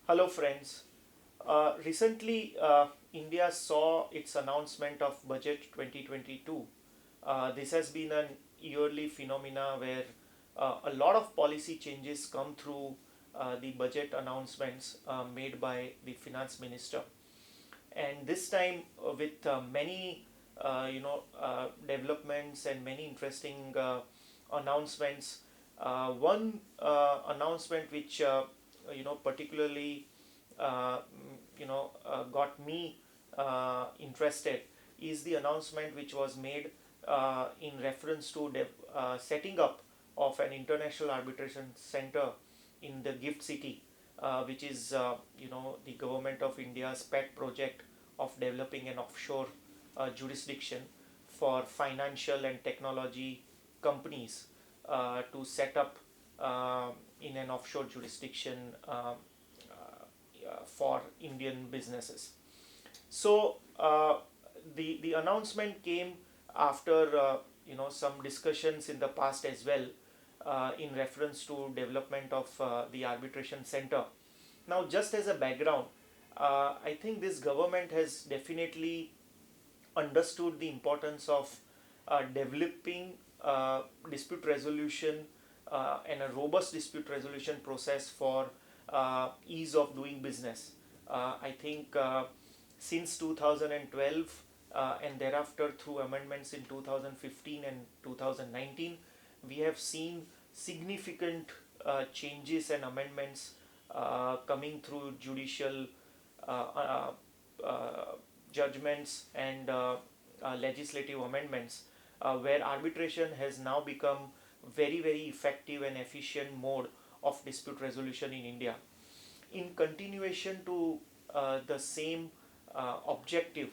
Hello, friends. Recently, India saw its announcement of Budget 2022. This has been an yearly phenomena where a lot of policy changes come through the budget announcements made by the finance minister. And this time, with many developments and many interesting announcements. One announcement which particularly got me interested is the announcement which was made in reference to setting up of an international arbitration center in the gift city, which is the government of India's pet project of developing an offshore jurisdiction for financial and technology companies to set up in an offshore jurisdiction for Indian businesses. So the announcement came after some discussions in the past as well in reference to development of the arbitration center. Now, just as a background, I think this government has definitely understood the importance of developing dispute resolution and a robust dispute resolution process for ease of doing business. I think since 2012 and thereafter through amendments in 2015 and 2019, we have seen significant changes and amendments coming through judicial uh, uh, judgments and legislative amendments, where arbitration has now become very effective and efficient mode of dispute resolution in India. In continuation to the same objective,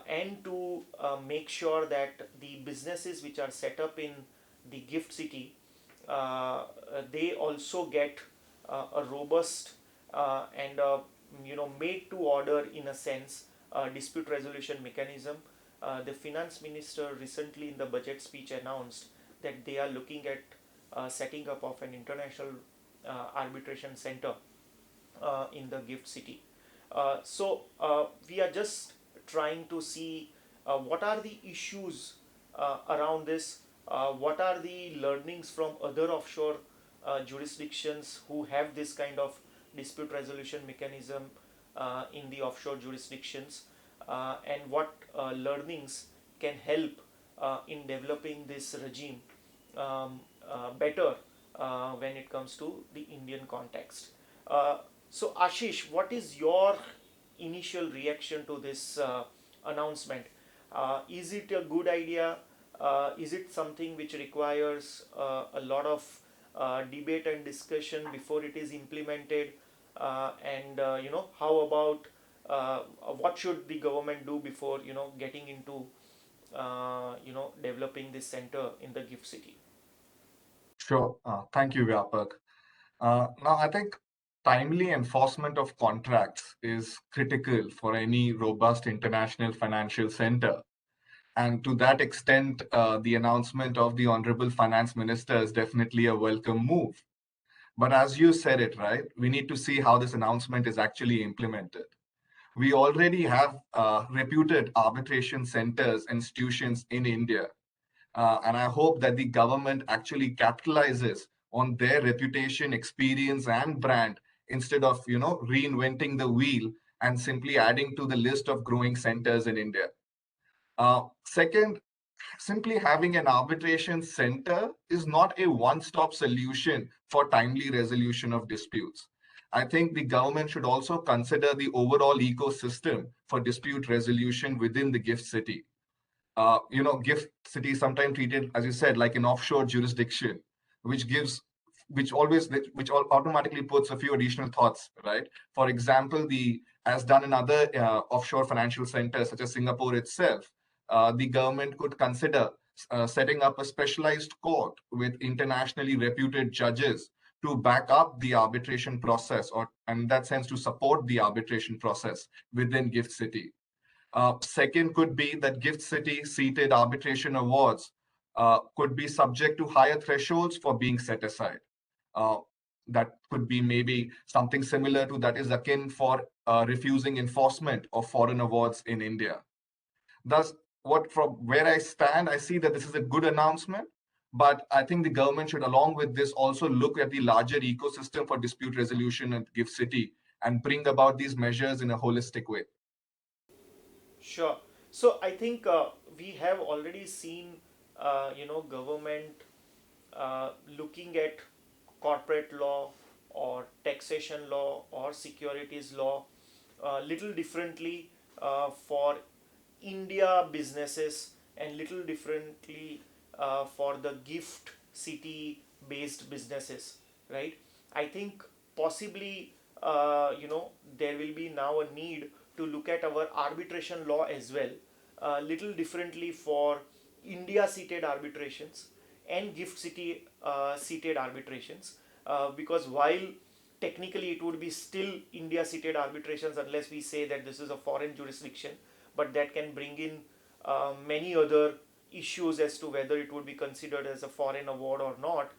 and to make sure that the businesses which are set up in the gift city, they also get a robust and made to order, in a sense, dispute resolution mechanism. The finance minister recently in the budget speech announced that they are looking at setting up of an international arbitration center in the gift city. So we are just trying to see what are the issues around this, what are the learnings from other offshore jurisdictions who have this kind of dispute resolution mechanism in the offshore jurisdictions, and what learnings can help in developing this regime better when it comes to the Indian context. So, Ashish, what is your initial reaction to this announcement? Is it a good idea? Is it something which requires a lot of debate and discussion before it is implemented? And how about what should the government do before getting into developing this center in the gift city? Sure. Thank you, Vyapak. Now, I think timely enforcement of contracts is critical for any robust international financial center. And to that extent, the announcement of the Honorable Finance Minister is definitely a welcome move. But as you said it, right, we need to see how this announcement is actually implemented. We already have reputed arbitration centers, institutions in India, and I hope that the government actually capitalizes on their reputation, experience, and brand instead of reinventing the wheel and simply adding to the list of growing centers in India. Second, simply having an arbitration center is not a one-stop solution for timely resolution of disputes. I think the government should also consider the overall ecosystem for dispute resolution within the gift city. Gift city is sometimes treated, as you said, like an offshore jurisdiction, which gives, which automatically puts a few additional thoughts, right? For example, as done in other offshore financial centers, such as Singapore itself, the government could consider setting up a specialized court with internationally reputed judges to back up the arbitration process, or in that sense, to support the arbitration process within Gift City. Second could be that Gift City seated arbitration awards could be subject to higher thresholds for being set aside. Uh, that could be maybe something similar to that is akin for refusing enforcement of foreign awards in India. Thus, what from where I stand, I see that this is a good announcement, but I think the government should, along with this, also look at the larger ecosystem for dispute resolution and GIFT City and bring about these measures in a holistic way. Sure. So I think we have already seen, government looking at corporate law or taxation law or securities law little differently for India businesses and little differently for the gift city based businesses, right? I think possibly there will be now a need to look at our arbitration law as well, little differently for India seated arbitrations and gift city seated arbitrations, because while technically it would be still India seated arbitrations unless we say that this is a foreign jurisdiction, but that can bring in many other issues as to whether it would be considered as a foreign award or not,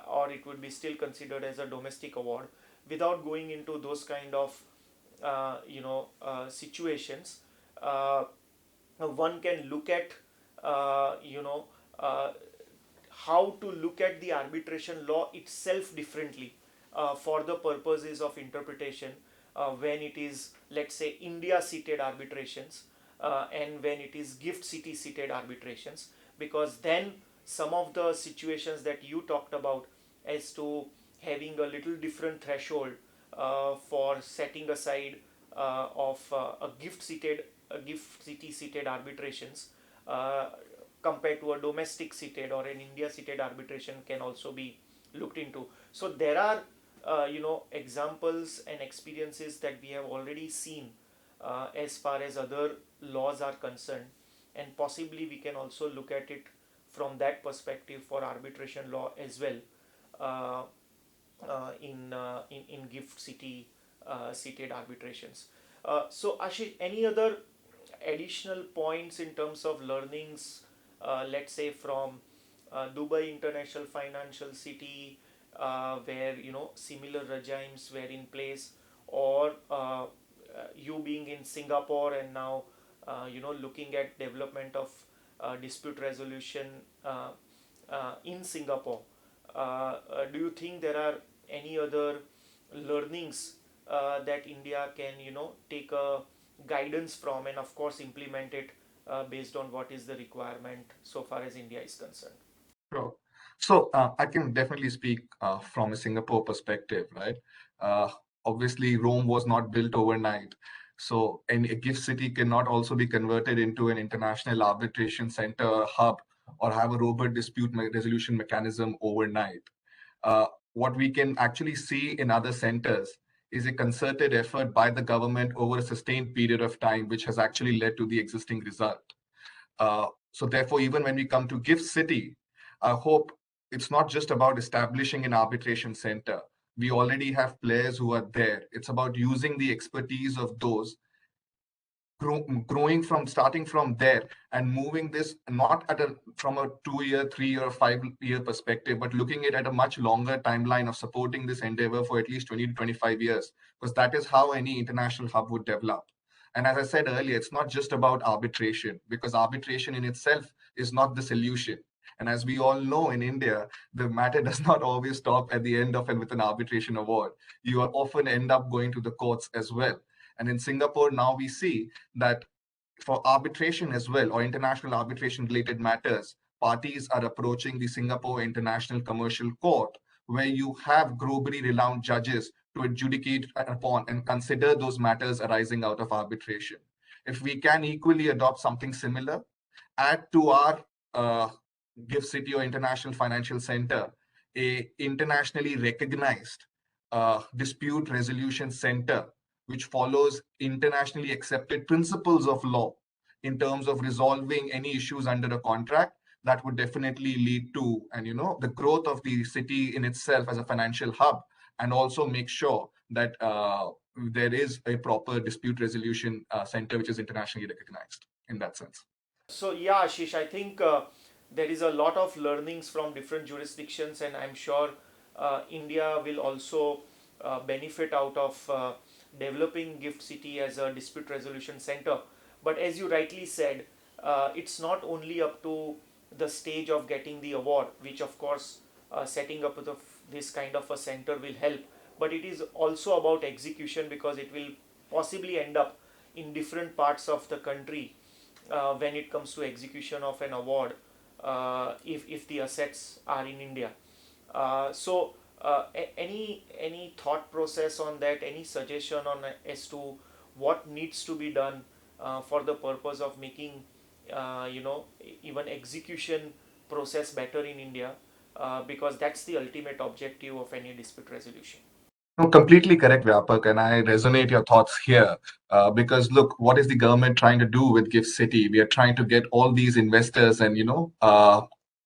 or it would be still considered as a domestic award. Without going into those kind of situations, one can look at uh, how to look at the arbitration law itself differently for the purposes of interpretation when it is, let's say, India seated arbitrations and when it is gift city seated arbitrations, because then some of the situations that you talked about as to having a little different threshold for setting aside a gift city seated arbitrations compared to a domestic seated or an India seated arbitration can also be looked into. So there are examples and experiences that we have already seen as far as other laws are concerned, and possibly we can also look at it from that perspective for arbitration law as well uh, in gift city seated arbitrations. So Ashish, any other additional points in terms of learnings, let's say from Dubai International Financial City, where similar regimes were in place, or you being in Singapore and now looking at development of dispute resolution in Singapore. Do you think there are any other learnings that India can take a guidance from, and of course implement it based on what is the requirement so far as India is concerned? Sure. So I can definitely speak from a Singapore perspective, right? Uh, Obviously, Rome was not built overnight. So, and a gift city cannot also be converted into an international arbitration center or hub or have a robust dispute resolution mechanism overnight. What we can actually see in other centers is a concerted effort by the government over a sustained period of time, which has actually led to the existing result. So therefore, even when we come to Gift City, I hope it's not just about establishing an arbitration center. We already have players who are there. It's about using the expertise of those, growing from starting from there and moving this not at a from a 2 year, 3 year, 5 year perspective, but looking at a much longer timeline of supporting this endeavor for at least 20 to 25 years, because that is how any international hub would develop. And as I said earlier, it's not just about arbitration, because arbitration in itself is not the solution. And as we all know, in India, the matter does not always stop at the end of and with an arbitration award. You are often end up going to the courts as well. And in Singapore, now we see that for arbitration as well, or international arbitration related matters, parties are approaching the Singapore International Commercial Court, where you have globally renowned judges to adjudicate upon and consider those matters arising out of arbitration. If we can equally adopt something similar, add to our uh, Gift City or International Financial Center a internationally recognized dispute resolution center which follows internationally accepted principles of law in terms of resolving any issues under a contract, that would definitely lead to and the growth of the city in itself as a financial hub, and also make sure that there is a proper dispute resolution center which is internationally recognized in that sense. So yeah, Ashish, I think there is a lot of learnings from different jurisdictions, and I'm sure India will also benefit out of developing Gift City as a dispute resolution center. But as you rightly said, it's not only up to the stage of getting the award, which of course setting up this kind of a center will help, but it is also about execution, because it will possibly end up in different parts of the country when it comes to execution of an award, if the assets are in India. Any thought process on that? Any suggestion on as to what needs to be done for the purpose of making even execution process better in India? Because that's the ultimate objective of any dispute resolution. No, completely correct, Vyapak, and I resonate your thoughts here. Because look, what is the government trying to do with Gift City? We are trying to get all these investors and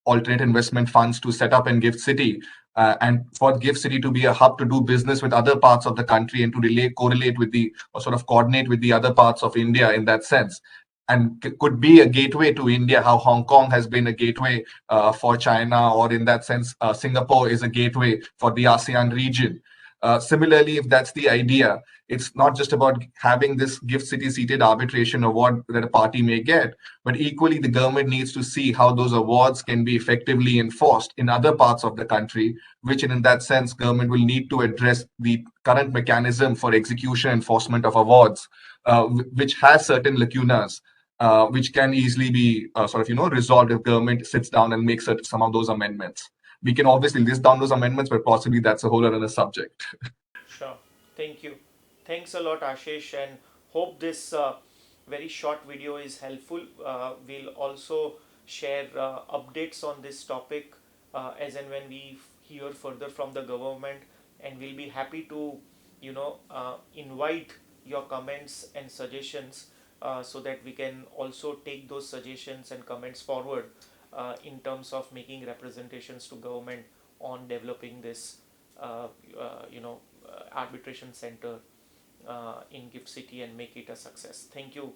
alternate investment funds to set up in Gift City, and for Gift City to be a hub to do business with other parts of the country and to correlate with the or sort of coordinate with the other parts of India in that sense. And could be a gateway to India, how Hong Kong has been a gateway for China, or in that sense, Singapore is a gateway for the ASEAN region. Similarly, if that's the idea, it's not just about having this gift city seated arbitration award that a party may get, but equally the government needs to see how those awards can be effectively enforced in other parts of the country, which in that sense, government will need to address the current mechanism for execution enforcement of awards, which has certain lacunas. Which can easily be resolved if government sits down and makes some of those amendments. We can obviously list down those amendments, but possibly that's a whole other subject. Sure. Thank you. Thanks a lot, Ashish, and hope this very short video is helpful. We'll also share updates on this topic as and when we hear further from the government, and we'll be happy to, invite your comments and suggestions so that we can also take those suggestions and comments forward in terms of making representations to government on developing this, uh, arbitration center in Gift City and make it a success. Thank you